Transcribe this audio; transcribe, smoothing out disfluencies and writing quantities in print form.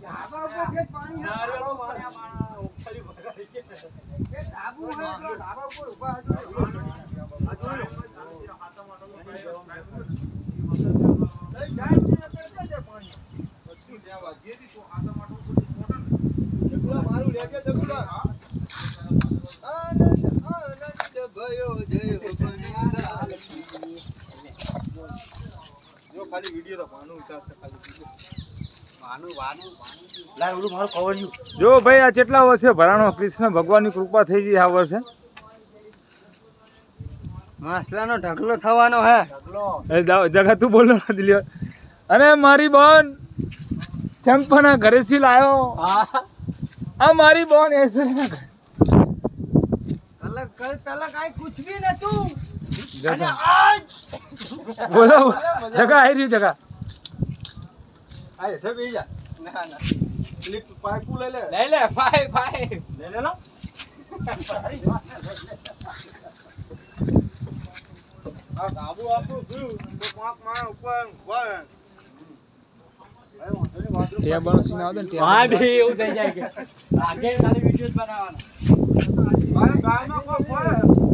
ધાબા ઉપર જે પાણી નારિયેળો માણ્યા માણા ઉખલી ભરાઈ કે ધાબુ હોય તો ધાબા ઉપર ઊભા હજો મારું લેજે જગુલા આનંદ ભયો જય જો ખાલી વિડિયો તો માનું ઉતારશે ખાલી જો ભાઈ આ કેટલા વર્ષે ભરાણો કૃષ્ણ ભગવાનની કૃપા થઈ ગઈ આ વર્ષે માસલાનો ઢગલો થવાનો હે જગા તું બોલો દિલ્યો અરે મારી બોન ચંપાના ઘરેથી લાયો આ મારી બોન એસે તલક આઈ कुछ भी न तू અને આજ બોલો જગા આવી રહી જગા આ હેઠે બેહી જા ના ના ક્લિપ પાઇપ લઈ લે પાઇપ લઈ લે લો આ ગાબુ આપણું ગયું તો પાંચ માણ ઉપર વળ ટેબલ સીન આવતો ને ટેબલ હા બે એવું થઈ જાય કે આગે ખાલી વિડિયોઝ બનાવવાના ભાઈ ગાયમાં કોઈ